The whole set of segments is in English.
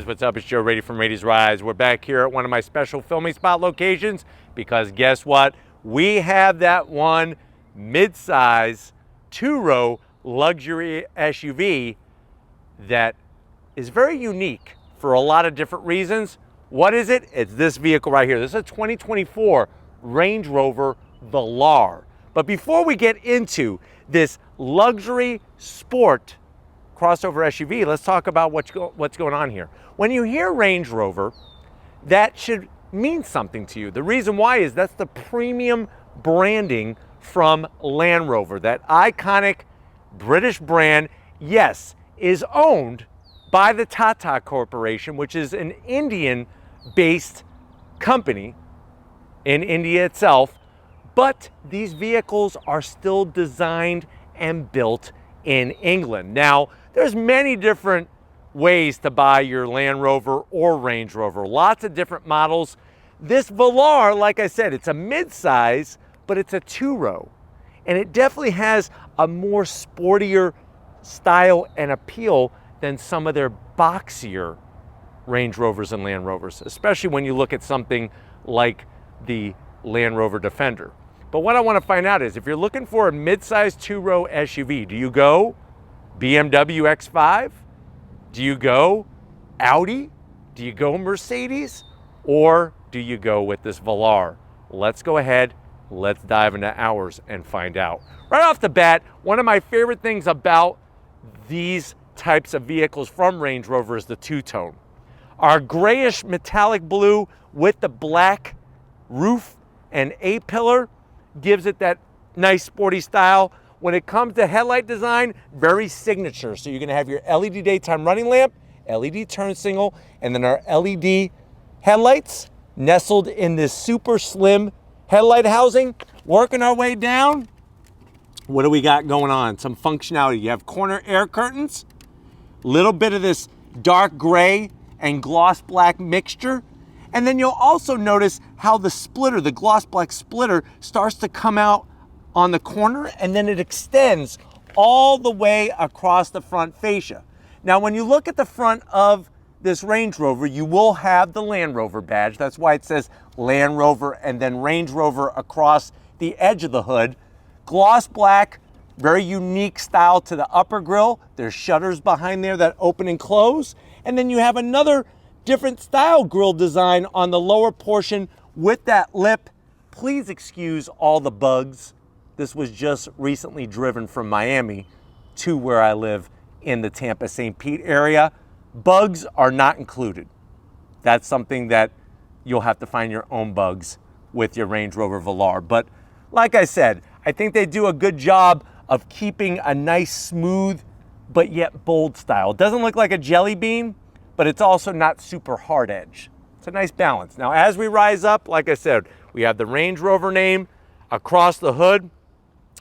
guys, what's up? It's Joe Rady from Rady's Rides. We're back here at one of my special filming spot locations because guess what? We have that one mid-size two-row luxury SUV that is very unique for a lot of different reasons. What is it? It's this vehicle right here. This is a 2024 Range Rover Velar. But before we get into this luxury sport crossover SUV, let's talk about what's going on here. When you hear Range Rover, that should mean something to you. The reason why is that's the premium branding from Land Rover. That iconic British brand, yes, is owned by the Tata Corporation, which is an Indian-based company in India itself, but these vehicles are still designed and built in England. Now, there's many different ways to buy your Land Rover or Range Rover, lots of different models. This Velar, like I said, it's a mid-size, but it's a two-row, and it definitely has a more sportier style and appeal than some of their boxier Range Rovers and Land Rovers, especially when you look at something like the Land Rover Defender. But what I want to find out is, if you're looking for a mid-size two-row SUV, do you go BMW X5? Do you go Audi? Do you go Mercedes? Or do you go with this Velar? Let's go ahead, let's dive into ours and find out. Right off the bat, one of my favorite things about these types of vehicles from Range Rover is the two-tone. Our grayish metallic blue with the black roof and A-pillar gives it that nice sporty style. When it comes to headlight design, very signature. So you're gonna have your LED daytime running lamp, LED turn signal, and then our LED headlights nestled in this super slim headlight housing. Working our way down, what do we got going on? Some functionality. You have corner air curtains, little bit of this dark gray and gloss black mixture. And then you'll also notice how the splitter, the gloss black splitter, starts to come out on the corner, and then it extends all the way across the front fascia. Now, when you look at the front of this Range Rover, you will have the Land Rover badge. That's why it says Land Rover and then Range Rover across the edge of the hood. Gloss black, very unique style to the upper grille. There's shutters behind there that open and close. And then you have another different style grille design on the lower portion with that lip. Please excuse all the bugs. This was just recently driven from Miami to where I live in the Tampa St. Pete area. Bugs are not included. That's something that you'll have to find your own bugs with your Range Rover Velar. But like I said, I think they do a good job of keeping a nice, smooth, but yet bold style. It doesn't look like a jelly bean, but it's also not super hard edge. It's a nice balance. Now, as we rise up, like I said, we have the Range Rover name across the hood.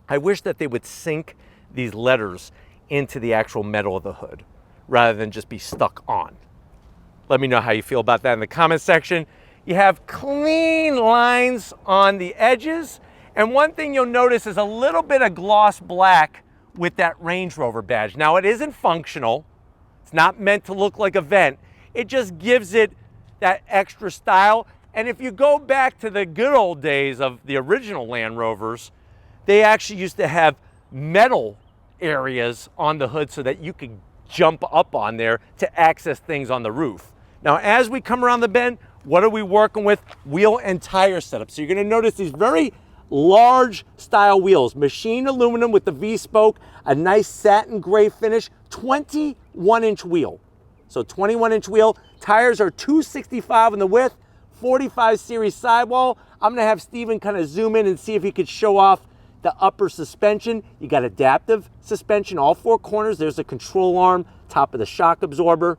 I wish that they would sink these letters into the actual metal of the hood rather than just be stuck on. Let me know how you feel about that in the comment section. You have clean lines on the edges. And one thing you'll notice is a little bit of gloss black with that Range Rover badge. Now, it isn't functional. It's not meant to look like a vent. It just gives it that extra style. And if you go back to the good old days of the original Land Rovers, they actually used to have metal areas on the hood so that you could jump up on there to access things on the roof. Now, as we come around the bend, what are we working with? Wheel and tire setup. So you're gonna notice these very large style wheels, machined aluminum with the V-spoke, a nice satin gray finish, 21-inch wheel. So 21-inch wheel. Tires are 265 in the width, 45 series sidewall. I'm gonna have Steven kind of zoom in and see if he could show off the upper suspension. You got adaptive suspension, all four corners. There's a control arm, top of the shock absorber.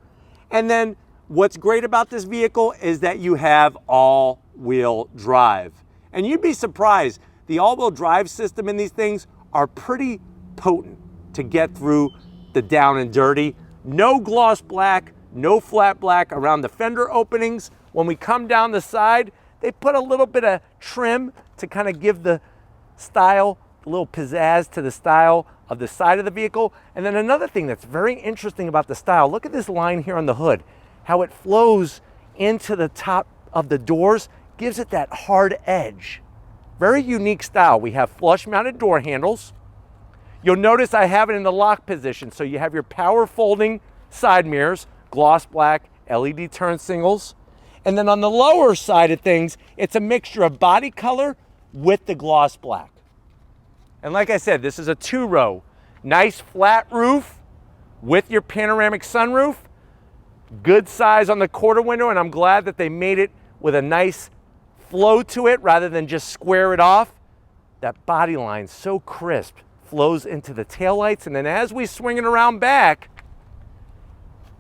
And then what's great about this vehicle is that you have all-wheel drive. And you'd be surprised, the all-wheel drive system in these things are pretty potent to get through the down and dirty. No gloss black, no flat black around the fender openings. When we come down the side, they put a little bit of trim to kind of give the style, a little pizzazz to the style of the side of the vehicle. And then another thing that's very interesting about the style, look at this line here on the hood. how it flows into the top of the doors gives it that hard edge. Very unique style. We have flush mounted door handles. You'll notice I have it in the lock position. So you have your power folding side mirrors, gloss black, LED turn signals. And then on the lower side of things, it's a mixture of body color with the gloss black. And like I said, this is a 2-row, nice flat roof with your panoramic sunroof. Good size on the quarter window, and I'm glad that they made it with a nice flow to it rather than just square it off. That body line, so crisp, flows into the taillights. And then as we swing it around back,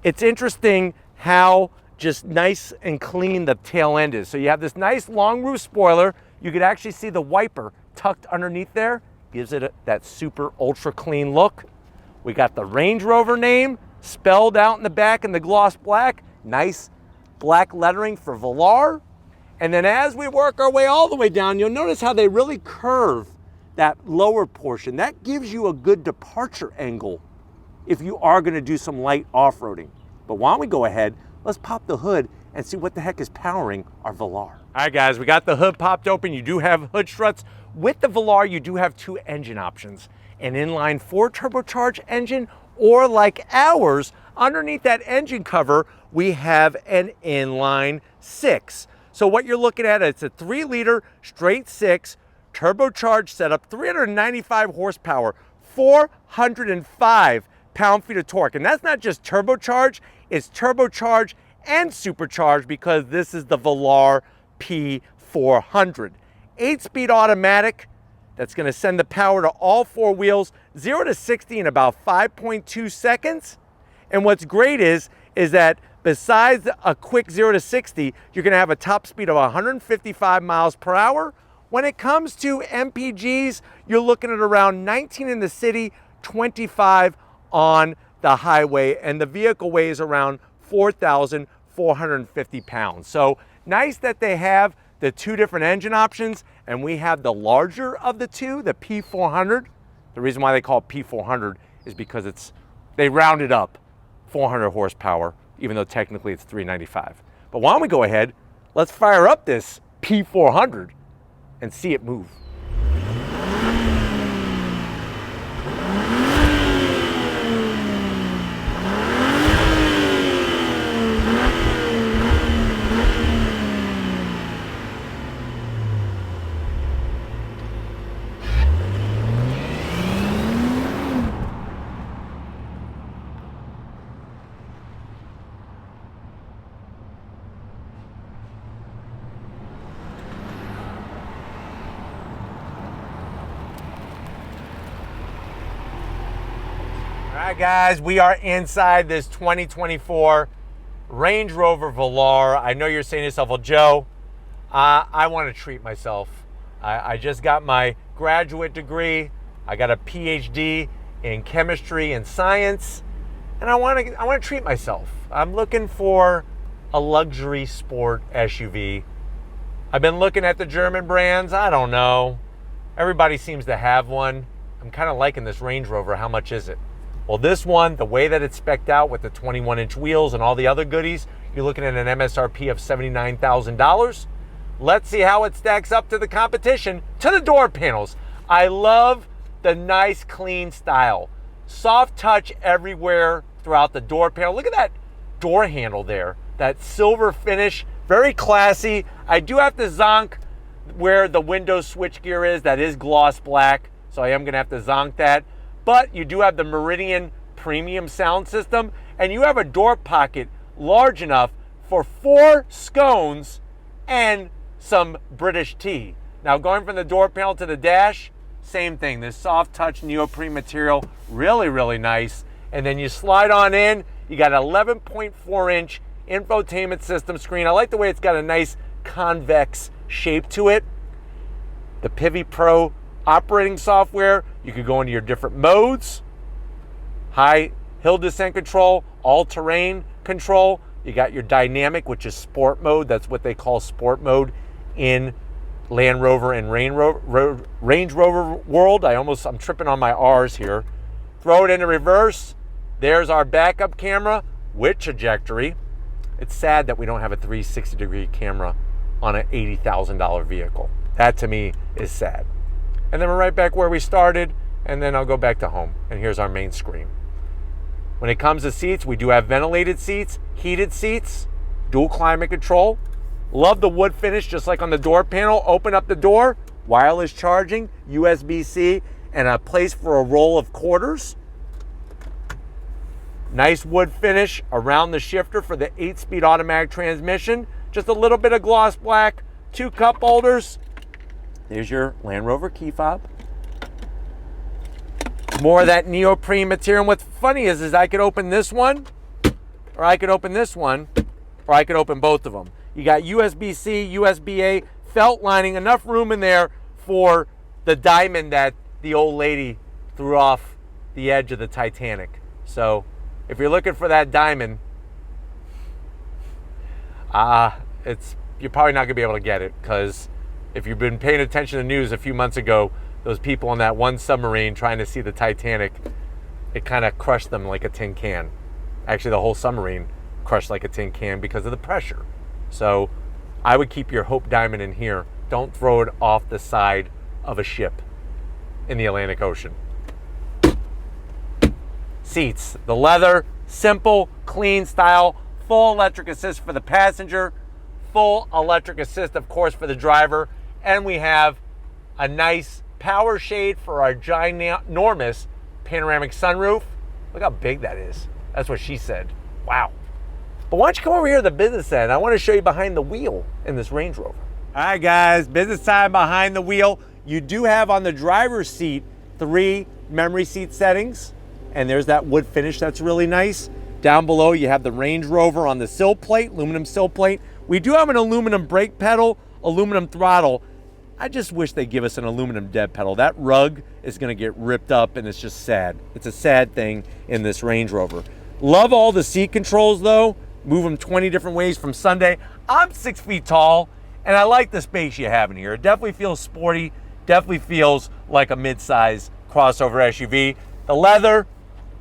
it's interesting how just nice and clean the tail end is. So you have this nice long roof spoiler. You could actually see the wiper tucked underneath there. Gives it that super ultra clean look. We got the Range Rover name spelled out in the back in the gloss black. Nice black lettering for Velar. And then as we work our way all the way down, you'll notice how they really curve that lower portion. That gives you a good departure angle if you are going to do some light off-roading. But why don't we go ahead, let's pop the hood and see what the heck is powering our Velar. All right, guys, we got the hood popped open. You do have hood struts. With the Velar, you do have 2 engine options. An inline 4 turbocharged engine, or like ours, underneath that engine cover, we have an inline 6. So what you're looking at, it's a 3-liter straight 6 turbocharged setup, 395 horsepower, 405 pound-feet of torque. And that's not just turbocharged, it's turbocharged and supercharged because this is the Velar P400. 8-speed automatic that's going to send the power to all 4 wheels, 0 to 60 in about 5.2 seconds. And what's great is that besides a quick 0 to 60, you're going to have a top speed of 155 miles per hour. When it comes to MPGs, you're looking at around 19 in the city, 25 on the highway, and the vehicle weighs around 4,450 pounds. So nice that they have the 2 different engine options, and we have the larger of the 2, the P400. The reason why they call it P400 is because they rounded up 400 horsepower, even though technically it's 395. But why don't we go ahead, let's fire up this P400 and see it move. All right, guys, we are inside this 2024 Range Rover Velar. I know you're saying to yourself, well, Joe, I want to treat myself. I just got my graduate degree. I got a PhD in chemistry and science, and I want to treat myself. I'm looking for a luxury sport SUV. I've been looking at the German brands. I don't know. Everybody seems to have one. I'm kind of liking this Range Rover. How much is it? Well, this one, the way that it's spec'd out with the 21-inch wheels and all the other goodies, you're looking at an MSRP of $79,000. Let's see how it stacks up to the competition, to the door panels. I love the nice, clean style. Soft touch everywhere throughout the door panel. Look at that door handle there. That silver finish, very classy. I do have to zonk where the window switchgear is. That is gloss black, so I am going to have to zonk that. But you do have the Meridian premium sound system, and you have a door pocket large enough for 4 scones and some British tea. Now, going from the door panel to the dash, same thing. This soft touch neoprene material, really, really nice. And then you slide on in, you got an 11.4-inch infotainment system screen. I like the way it's got a nice convex shape to it. The Pivi Pro operating software, you could go into your different modes. High hill descent control, all-terrain control. You got your dynamic, which is sport mode. That's what they call sport mode in Land Rover and Range Rover world. I'm tripping on my R's here. Throw it into reverse. There's our backup camera with trajectory. It's sad that we don't have a 360-degree camera on an $80,000 vehicle. That to me is sad. And then we're right back where we started, and then I'll go back to home. And here's our main screen. When it comes to seats, we do have ventilated seats, heated seats, dual climate control. Love the wood finish, just like on the door panel. Open up the door, wireless charging, USB-C, and a place for a roll of quarters. Nice wood finish around the shifter for the 8-speed automatic transmission. Just a little bit of gloss black, 2 cup holders. There's your Land Rover key fob. More of that neoprene material. And what's funny is I could open this one, or I could open this one, or I could open both of them. You got USB-C, USB-A, felt lining, enough room in there for the diamond that the old lady threw off the edge of the Titanic. So if you're looking for that diamond, you're probably not gonna be able to get it, because if you've been paying attention to the news a few months ago, those people on that one submarine trying to see the Titanic, it kind of crushed them like a tin can. Actually, the whole submarine crushed like a tin can because of the pressure. So I would keep your Hope Diamond in here. Don't throw it off the side of a ship in the Atlantic Ocean. Seats, the leather, simple, clean style, full electric assist for the passenger, full electric assist, of course, for the driver. And we have a nice power shade for our ginormous panoramic sunroof. Look how big that is. That's what she said. Wow. But why don't you come over here to the business end? I want to show you behind the wheel in this Range Rover. All right, guys, business time behind the wheel. You do have on the driver's seat 3 memory seat settings, and there's that wood finish that's really nice. Down below, you have the Range Rover on the sill plate, aluminum sill plate. We do have an aluminum brake pedal, aluminum throttle. I just wish they'd give us an aluminum dead pedal. That rug is gonna get ripped up, and it's just sad. It's a sad thing in this Range Rover. Love all the seat controls though. Move them 20 different ways from Sunday. I'm 6 feet tall, and I like the space you have in here. It definitely feels sporty, definitely feels like a mid-size crossover SUV. The leather,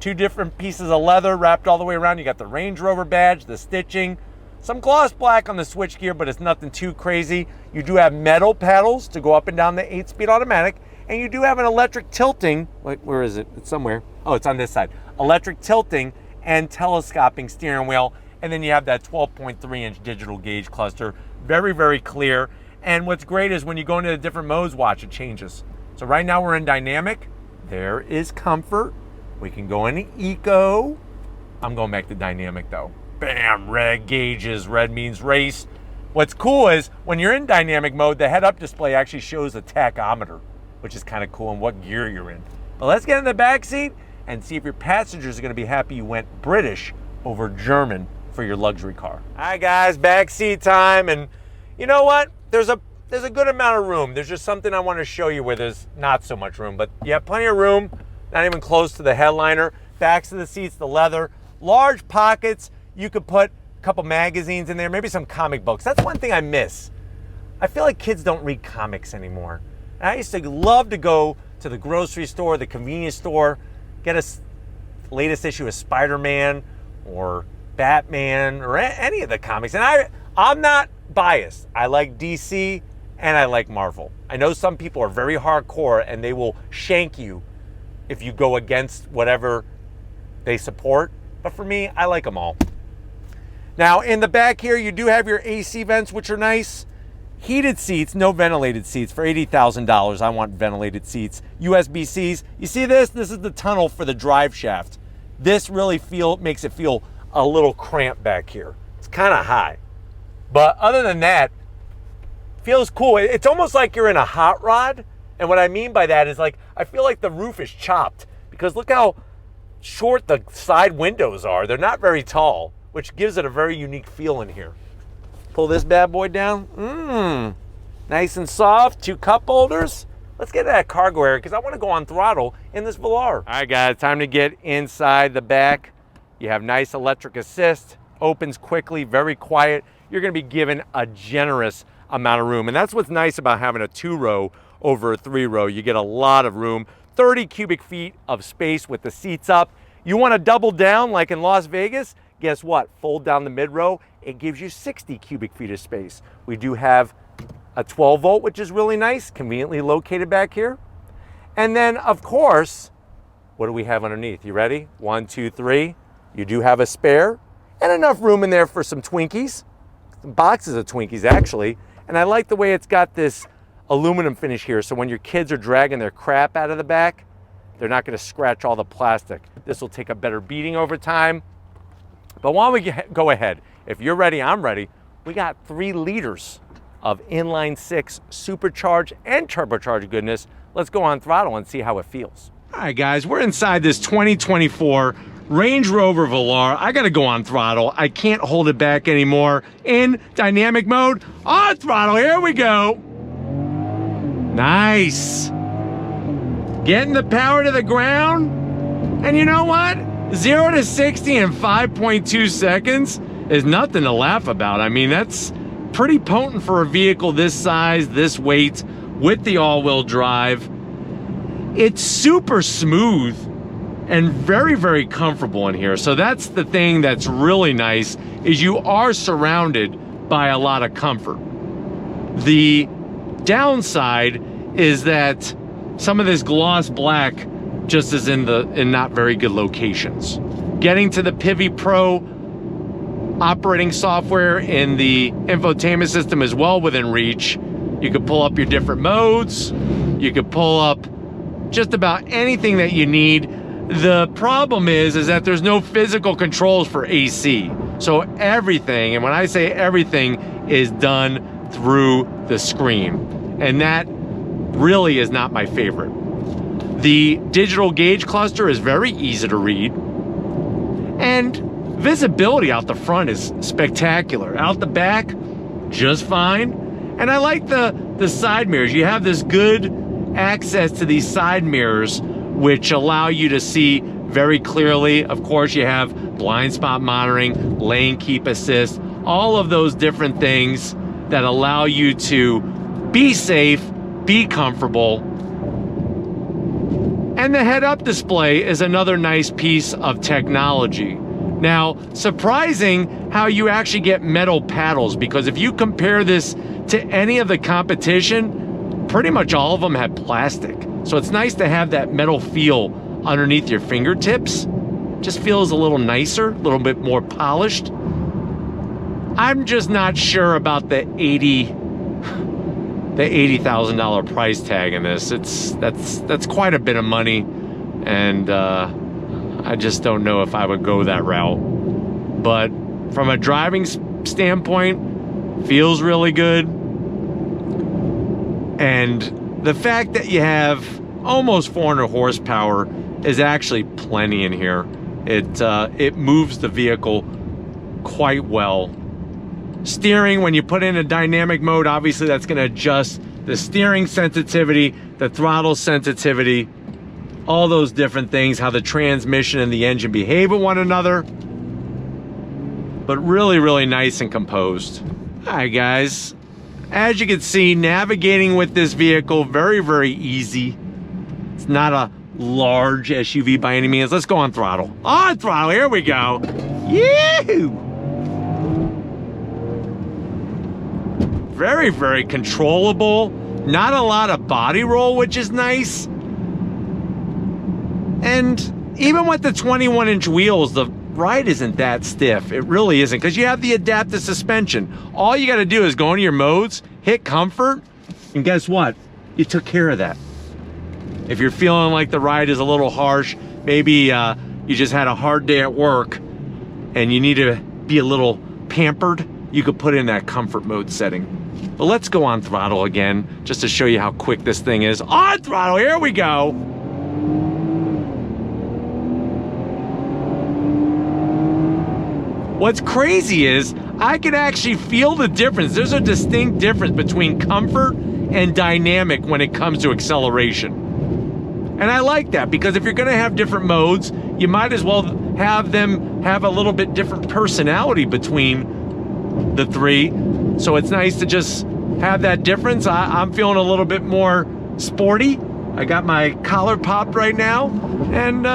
2 different pieces of leather wrapped all the way around. You got the Range Rover badge, the stitching, some gloss black on the switchgear, but it's nothing too crazy. You do have metal pedals to go up and down the 8-speed automatic, and you do have an electric tilting. Wait, where is it? It's somewhere. Oh, it's on this side. Electric tilting and telescoping steering wheel. And then you have that 12.3-inch digital gauge cluster. Very, very clear. And what's great is when you go into the different modes, watch, it changes. So right now we're in dynamic. There is comfort. We can go into eco. I'm going back to dynamic though. Bam, red gauges, red means race. What's cool is when you're in dynamic mode, the head-up display actually shows a tachometer, which is kind of cool, and what gear you're in. But let's get in the back seat and see if your passengers are gonna be happy you went British over German for your luxury car. All right, guys, back seat time. And you know what? There's a good amount of room. There's just something I want to show you where there's not so much room, but you have plenty of room, not even close to the headliner. Backs of the seats, the leather, large pockets. You could put a couple magazines in there, maybe some comic books. That's one thing I miss. I feel like kids don't read comics anymore. And I used to love to go to the grocery store, the convenience store, get a latest issue of Spider-Man or Batman or any of the comics. And I'm not biased. I like DC and I like Marvel. I know some people are very hardcore and they will shank you if you go against whatever they support. But for me, I like them all. Now in the back here, you do have your AC vents, which are nice. Heated seats, no ventilated seats. For $80,000, I want ventilated seats. USB-Cs. You see this? This is the tunnel for the drive shaft. This really makes it feel a little cramped back here. It's kind of high. But other than that, feels cool. It's almost like you're in a hot rod. And what I mean by that is, like, I feel like the roof is chopped because look how short the side windows are. They're not very tall, which gives it a very unique feel in here. Pull this bad boy down. Nice and soft. 2 cup holders. Let's get to that cargo area because I want to go on throttle in this Velar. All right, guys, time to get inside the back. You have nice electric assist, opens quickly, very quiet. You're gonna be given a generous amount of room. And that's what's nice about having a 2-row over a 3-row. You get a lot of room, 30 cubic feet of space with the seats up. You wanna double down like in Las Vegas, Guess what? Fold down the mid-row, it gives you 60 cubic feet of space. We do have a 12 volt, which is really nice, conveniently located back here. And then, of course, what do we have underneath? You ready? 1, 2, 3. You do have a spare and enough room in there for some Twinkies, some boxes of Twinkies, actually. And I like the way it's got this aluminum finish here, so when your kids are dragging their crap out of the back, they're not going to scratch all the plastic. This will take a better beating over time. But why don't we go ahead? If you're ready, I'm ready. We got 3 liters of inline 6 supercharged and turbocharged goodness. Let's go on throttle and see how it feels. All right, guys, we're inside this 2024 Range Rover Velar. I gotta go on throttle. I can't hold it back anymore. In dynamic mode, on throttle, here we go. Nice. Getting the power to the ground. And you know what? 0 to 60 in 5.2 seconds is nothing to laugh about. I mean, that's pretty potent for a vehicle this size, this weight, with the all-wheel drive. It's super smooth and very, very comfortable in here. So that's the thing that's really nice, is you are surrounded by a lot of comfort. The downside is that some of this gloss black just is in not very good locations. Getting to the Pivi Pro operating software in the infotainment system is well within reach. You could pull up your different modes. You could pull up just about anything that you need. The problem is that there's no physical controls for AC. So everything, and when I say everything, is done through the screen. And that really is not my favorite. The digital gauge cluster is very easy to read. And visibility out the front is spectacular. Out the back, just fine. And I like the side mirrors. You have this good access to these side mirrors, which allow you to see very clearly. Of course, you have blind spot monitoring, lane keep assist, all of those different things that allow you to be safe, be comfortable. And the head-up display is another nice piece of technology. Now, surprising how you actually get metal paddles, because if you compare this to any of the competition, pretty much all of them have plastic. So it's nice to have that metal feel underneath your fingertips. Just feels a little nicer, a little bit more polished. I'm just not sure about the $80,000 price tag in this. That's quite a bit of money, and I just don't know if I would go that route. But from a driving standpoint, feels really good. And the fact that you have almost 400 horsepower is actually plenty in here. It moves the vehicle quite well. Steering, when you put in a dynamic mode, obviously that's going to adjust the steering sensitivity, the throttle sensitivity, all those different things, how the transmission and the engine behave with one another. But really, really nice and composed. All right, guys. As you can see, navigating with this vehicle, very, very easy. It's not a large SUV by any means. Let's go on throttle. On throttle, here we go. Yee-hoo! Very, very controllable. Not a lot of body roll, which is nice. And even with the 21-inch wheels, the ride isn't that stiff. It really isn't, because you have the adaptive suspension. All you got to do is go into your modes, hit comfort, and guess what? You took care of that. If you're feeling like the ride is a little harsh, maybe you just had a hard day at work and you need to be a little pampered, you could put in that comfort mode setting. But let's go on throttle again, just to show you how quick this thing is. On throttle, here we go. What's crazy is I can actually feel the difference. There's a distinct difference between comfort and dynamic when it comes to acceleration. And I like that, because if you're gonna have different modes, you might as well have them have a little bit different personality between the three. So it's nice to just have that difference. I'm feeling a little bit more sporty. I got my collar popped right now, and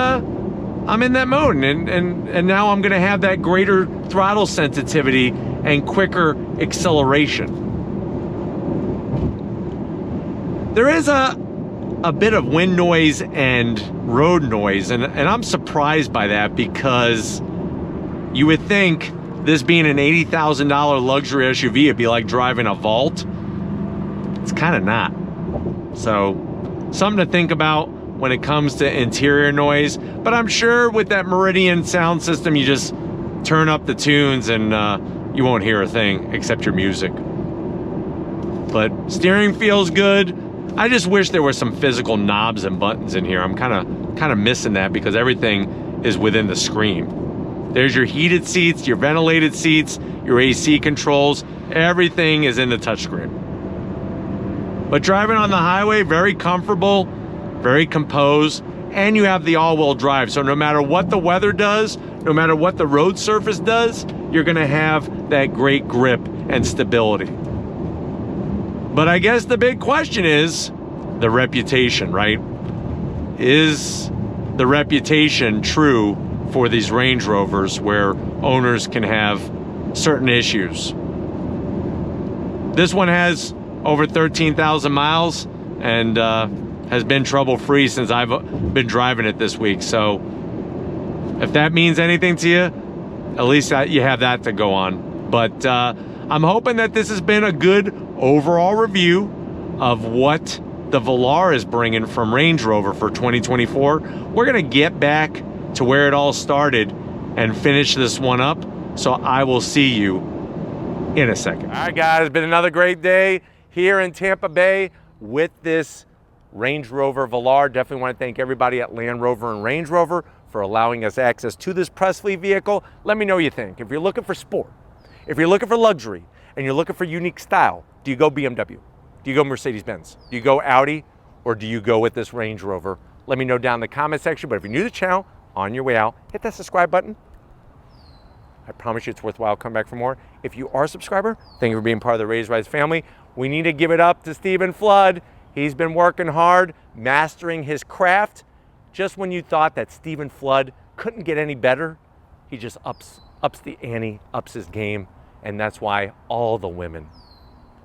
I'm in that mode, and now I'm gonna have that greater throttle sensitivity and quicker acceleration. There is a bit of wind noise and road noise, and I'm surprised by that, because you would think this being an $80,000 luxury SUV, it'd be like driving a Vault. It's kind of not. So something to think about when it comes to interior noise. But I'm sure with that Meridian sound system, you just turn up the tunes and you won't hear a thing except your music. But steering feels good. I just wish there were some physical knobs and buttons in here. I'm kind of missing that, because everything is within the screen. There's your heated seats, your ventilated seats, your AC controls. Everything is in the touchscreen. But driving on the highway, very comfortable, very composed, and you have the all-wheel drive. So no matter what the weather does, no matter what the road surface does, you're gonna have that great grip and stability. But I guess the big question is the reputation, right? Is the reputation true for these Range Rovers, where owners can have certain issues? This one has over 13,000 miles and has been trouble-free since I've been driving it this week. So if that means anything to you, at least you have that to go on. But I'm hoping that this has been a good overall review of what the Velar is bringing from Range Rover for 2024. We're gonna get back to where it all started and finish this one up. So I will see you in a second. All right, guys, it's been another great day here in Tampa Bay with this Range Rover Velar. Definitely want to thank everybody at Land Rover and Range Rover for allowing us access to this press fleet vehicle. Let me know what you think. If you're looking for sport, if you're looking for luxury, and you're looking for unique style, do you go BMW? Do you go Mercedes-Benz? Do you go Audi? Or do you go with this Range Rover? Let me know down in the comment section. But if you're new to the channel, on your way out, hit that subscribe button. I promise you it's worthwhile. Come back for more. If you are a subscriber, thank you for being part of the Raise Rise family. We need to give it up to Stephen Flood. He's been working hard, mastering his craft. Just when you thought that Stephen Flood couldn't get any better, he just ups the ante, ups his game. And that's why all the women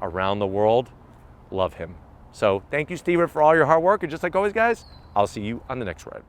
around the world love him. So thank you, Stephen, for all your hard work. And just like always, guys, I'll see you on the next ride.